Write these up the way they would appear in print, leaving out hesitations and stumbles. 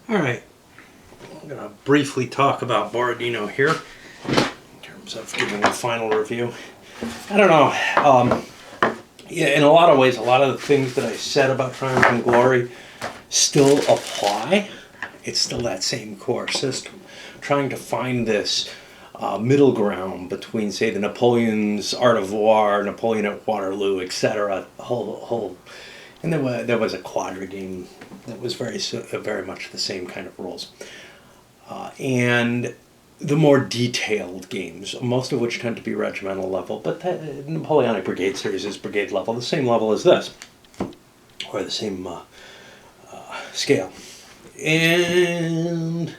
All right, I'm going to briefly talk about Borodino here in terms of giving a final review. I don't know. Yeah, in a lot of ways, a lot of the things that I said about Triumph and Glory still apply. It's still that same core system. Trying to find this middle ground between, say, the Napoleon's Art of War, Napoleon at Waterloo, etc. And there was a quadra game that was very much the same kind of rules. And the more detailed games, most of which tend to be regimental level, but the Napoleonic Brigade series is brigade level, the same level as this, or the same scale. And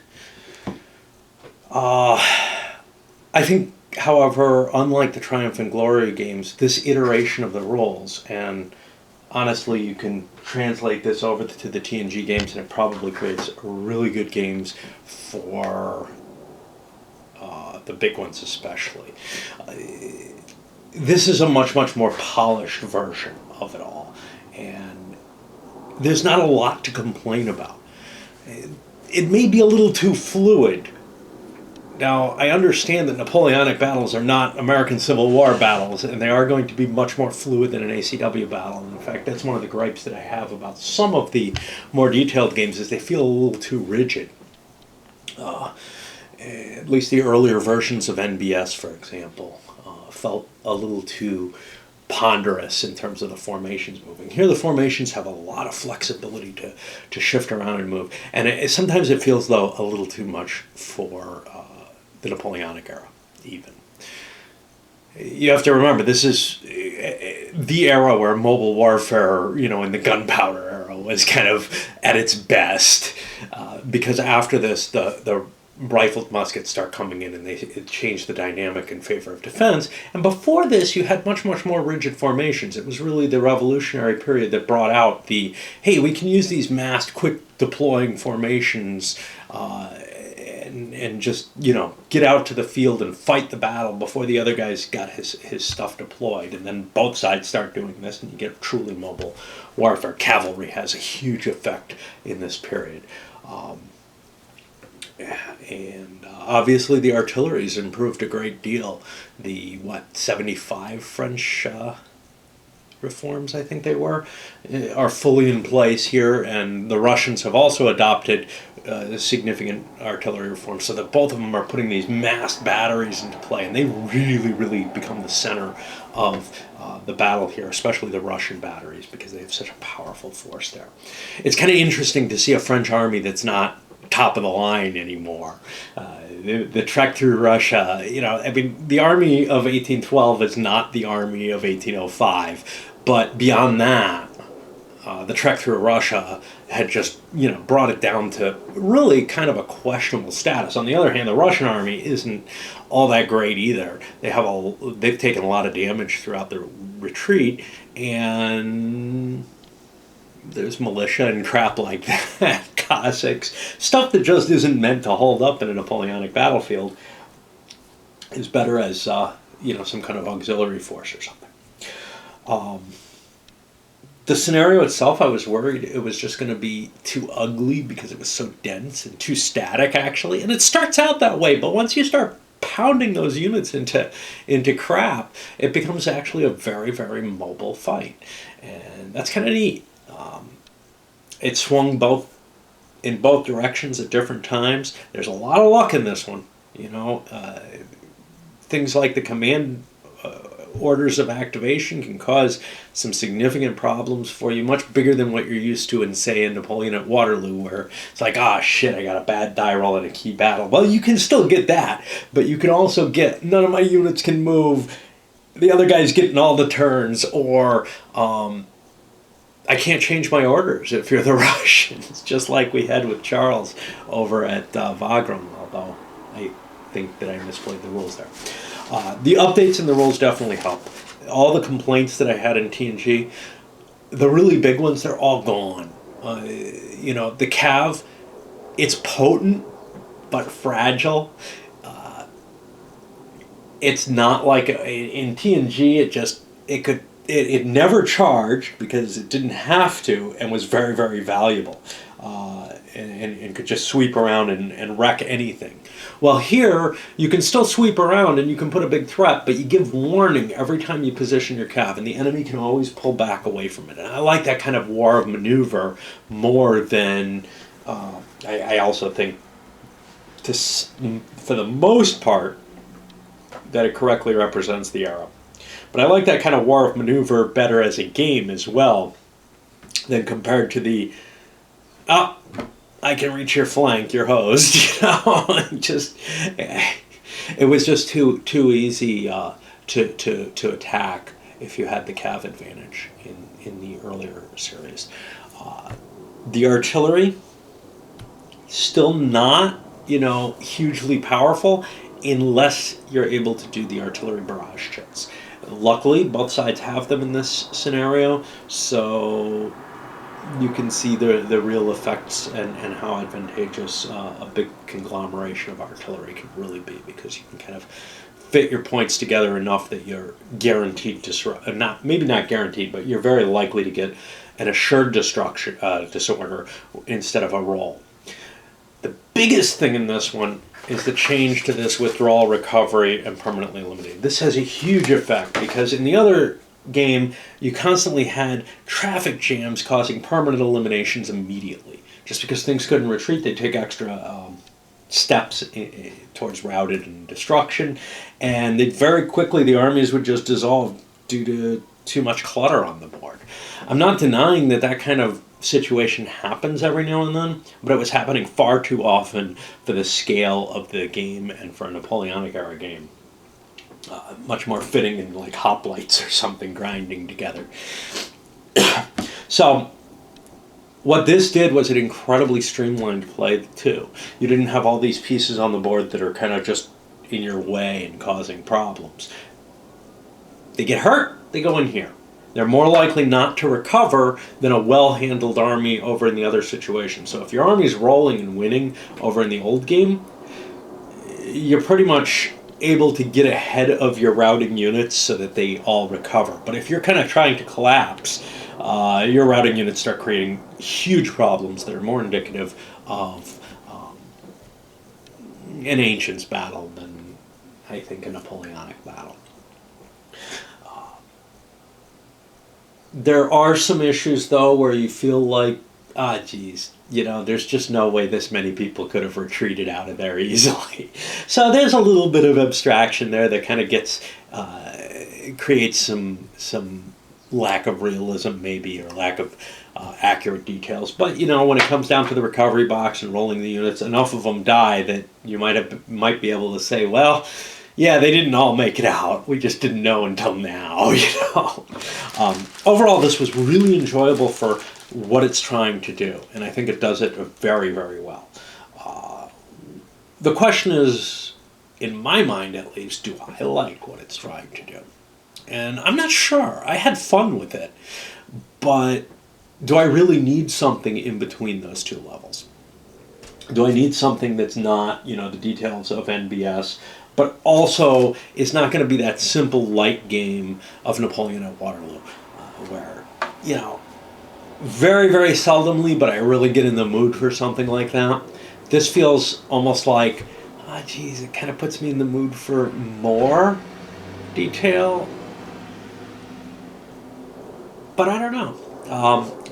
I think, however, unlike the Triumph and Glory games, this iteration of the rules, and honestly, you can translate this over to the TNG games, and it probably creates really good games for the big ones especially. This is a much more polished version of it all, and there's not a lot to complain about. It may be a little too fluid. Now, I understand that Napoleonic battles are not American Civil War battles, and they are going to be much more fluid than an ACW battle. And in fact, that's one of the gripes that I have about some of the more detailed games, is they feel a little too rigid. At least the earlier versions of NBS, for example, felt a little too ponderous in terms of the formations moving. Here the formations have a lot of flexibility to shift around and move. And sometimes it feels, though, a little too much for the Napoleonic era, even. You have to remember, this is the era where mobile warfare, in the gunpowder era, was kind of at its best. Because after this, the rifled muskets start coming in, and they change the dynamic in favor of defense. And before this, you had much more rigid formations. It was really the revolutionary period that brought out the, hey, we can use these massed, quick deploying formations and just, get out to the field and fight the battle before the other guy's got his stuff deployed. And then both sides start doing this, and you get truly mobile warfare. Cavalry has a huge effect in this period. And obviously the artillery's improved a great deal. The 75 French reforms, I think they were, are fully in place here, and the Russians have also adopted significant artillery reforms, so that both of them are putting these massed batteries into play, and they really become the center of the battle here, especially the Russian batteries, because they have such a powerful force there. It's kind of interesting to see a French army that's not top of the line anymore. The trek through Russia, the army of 1812 is not the army of 1805, but beyond that, the trek through Russia had just, brought it down to really kind of a questionable status. On the other hand, the Russian army isn't all that great either. They've taken a lot of damage throughout their retreat, and there's militia and crap like that, Cossacks, stuff that just isn't meant to hold up in a Napoleonic battlefield, is better as some kind of auxiliary force or something. The scenario itself, I was worried it was just going to be too ugly because it was so dense and too static, actually. And it starts out that way, but once you start pounding those units into crap, it becomes actually a very mobile fight. And that's kind of neat. It swung in both directions at different times. There's a lot of luck in this one. Things like the command orders of activation can cause some significant problems for you, much bigger than what you're used to in, say, in Napoleon at Waterloo, where it's like, shit, I got a bad die roll in a key battle. Well, you can still get that, but you can also get, none of my units can move, the other guy's getting all the turns, or I can't change my orders if you're the Russians, just like we had with Charles over at Wagram, although I think that I misplayed the rules there. The updates in the rules definitely help. All the complaints that I had in TNG, the really big ones, they're all gone. The Cav, it's potent, but fragile. It's not like in TNG, it never charged because it didn't have to, and was very valuable. and could just sweep around and wreck anything. Well, here, you can still sweep around and you can put a big threat, but you give warning every time you position your cav, and the enemy can always pull back away from it. And I like that kind of war of maneuver more than... I also think, for the most part, that it correctly represents the era. But I like that kind of war of maneuver better as a game as well than compared to the... I can reach your flank, you're hosed. It was just too easy to attack if you had the cav advantage in the earlier series. The artillery, still not hugely powerful unless you're able to do the artillery barrage chits. Luckily, both sides have them in this scenario, so you can see the real effects and how advantageous a big conglomeration of artillery can really be, because you can kind of fit your points together enough that you're guaranteed maybe not guaranteed, but you're very likely to get an assured disorder instead of a roll. The biggest thing in this one is the change to this withdrawal, recovery, and permanently eliminated. This has a huge effect because in the other game, you constantly had traffic jams causing permanent eliminations immediately. Just because things couldn't retreat, they'd take extra steps towards routed and destruction, and very quickly the armies would just dissolve due to too much clutter on the board. I'm not denying that kind of situation happens every now and then, but it was happening far too often for the scale of the game and for a Napoleonic era game. Much more fitting in like hoplites or something grinding together. So what this did was it incredibly streamlined play too. You didn't have all these pieces on the board that are kind of just in your way and causing problems. They get hurt, they go in here. They're more likely not to recover than a well-handled army over in the other situation. So if your army's rolling and winning over in the old game, you're pretty much able to get ahead of your routing units so that they all recover. But if you're kind of trying to collapse, your routing units start creating huge problems that are more indicative of an Ancients battle than, I think, a Napoleonic battle. There are some issues, though, where you feel like, there's just no way this many people could have retreated out of there easily. So there's a little bit of abstraction there that kind of creates some lack of realism, maybe, or lack of accurate details. But, when it comes down to the recovery box and rolling the units, enough of them die that you might be able to say, well, yeah, they didn't all make it out. We just didn't know until now, Overall, this was really enjoyable for what it's trying to do, and I think it does it very, very well. The question is, in my mind at least, do I like what it's trying to do? And I'm not sure. I had fun with it, but do I really need something in between those two levels? Do I need something that's not, the details of NBS, but also it's not going to be that simple light game of Napoleon at Waterloo, where, very, very seldomly, but I really get in the mood for something like that. This feels almost like, it kind of puts me in the mood for more detail. But I don't know.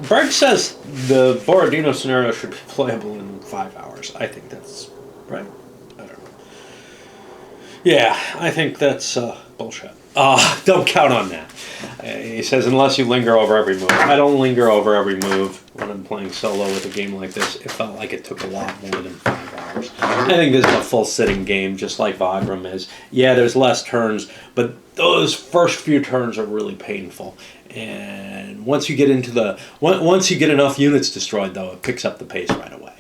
Berg says the Borodino scenario should be playable in 5 hours. I think that's right. I don't know. Yeah, I think that's bullshit. Don't count on that. He says, unless you linger over every move. I don't linger over every move when I'm playing solo with a game like this. It felt like it took a lot more than 5 hours. I think this is a full sitting game, just like Wagram is. Yeah, there's less turns, but those first few turns are really painful. And once you get enough units destroyed, though, it picks up the pace right away.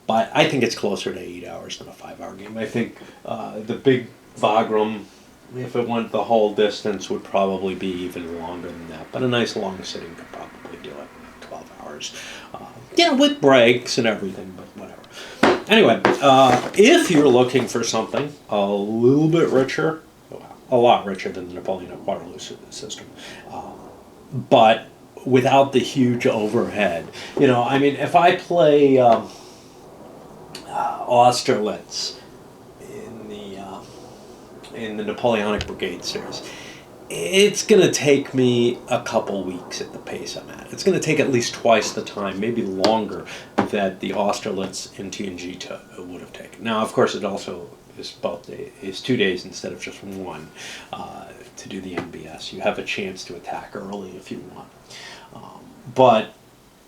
But I think it's closer to 8 hours than a 5-hour game. I think the big Wagram, if it went the whole distance, would probably be even longer than that. But a nice long sitting could probably do it, 12 hours. With breaks and everything, but whatever. Anyway, if you're looking for something a little bit richer, a lot richer than the Napoleon at Waterloo system, but without the huge overhead. You know, I mean, if I play Austerlitz in the Napoleonic Brigade series, it's going to take me a couple weeks at the pace I'm at. It's going to take at least twice the time, maybe longer, that the Austerlitz in TNG would have taken. Now, of course, it also is 2 days instead of just one to do the NBS. You have a chance to attack early if you want. But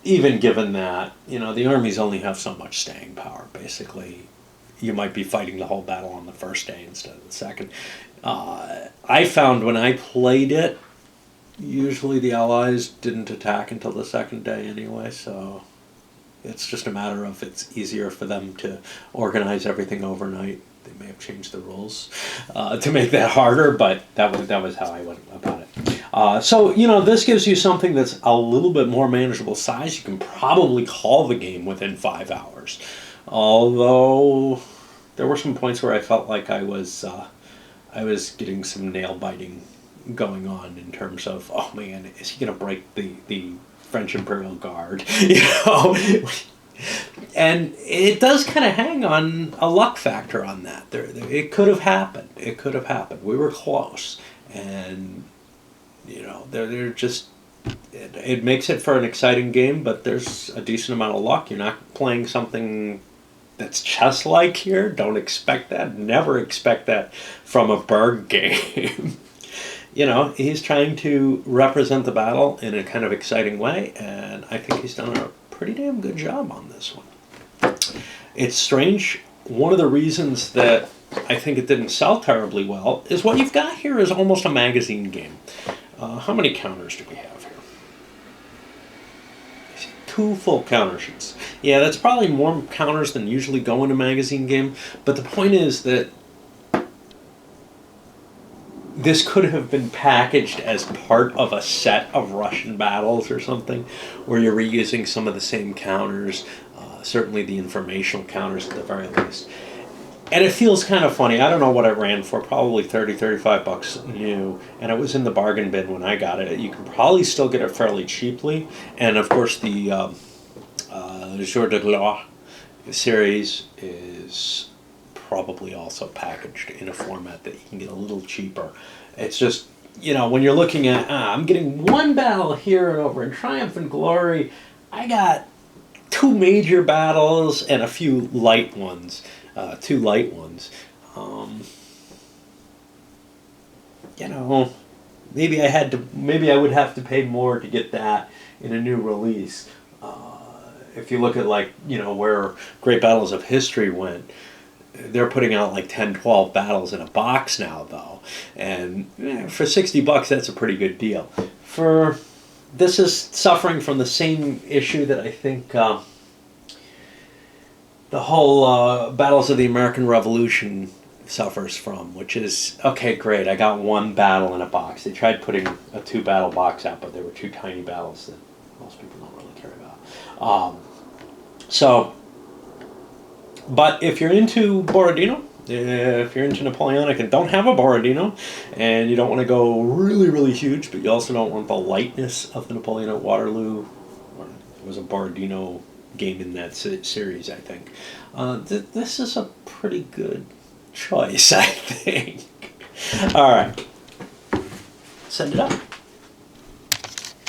even given that, you know, the armies only have so much staying power, basically. You might be fighting the whole battle on the first day instead of the second. I found when I played it, usually the Allies didn't attack until the second day anyway, so it's just a matter of it's easier for them to organize everything overnight. They may have changed the rules to make that harder, but that was how I went about it. So, you know, this gives you something that's a little bit more manageable size. You can probably call the game within 5 hours. Although there were some points where I felt like I was getting some nail biting going on in terms of, oh man, is he going to break the French Imperial Guard? You know, and it does kind of hang on a luck factor on that. It could have happened. It could have happened. We were close, and you know, they're just. It makes it for an exciting game, but there's a decent amount of luck. You're not playing something that's chess-like here. Don't expect that. Never expect that from a Berg game. You know, he's trying to represent the battle in a kind of exciting way, and I think he's done a pretty damn good job on this one. It's strange. One of the reasons that I think it didn't sell terribly well is what you've got here is almost a magazine game. How many counters do we have here? 2 full counter sheets. Yeah, that's probably more counters than usually go in a magazine game, but the point is that this could have been packaged as part of a set of Russian battles or something, where you're reusing some of the same counters, certainly the informational counters at the very least. And it feels kind of funny. I don't know what it ran for, probably $30-35 new, and it was in the bargain bin when I got it. You can probably still get it fairly cheaply, and of course the Jour de Gloire series is probably also packaged in a format that you can get a little cheaper. It's just, you know, when you're looking at, I'm getting one battle here and over in Triumph and Glory, I got 2 major battles and a few light ones. 2 light ones. You know, maybe I would have to pay more to get that in a new release. If you look at, like, you know, where Great Battles of History went, they're putting out like 10-12 battles in a box now, though, and for $60 that's a pretty good deal. This is suffering from the same issue that I think the whole Battles of the American Revolution suffers from, which is, okay, great, I got 1 battle in a box. They tried putting a 2-battle box out, but they were 2 tiny battles that most people don't really care about. But if you're into Borodino, if you're into Napoleonic and don't have a Borodino, and you don't want to go really, really huge, but you also don't want the lightness of the Napoleon at Waterloo, or it was a Borodino game in that series, I think. This is a pretty good choice, I think. All right. Send it up.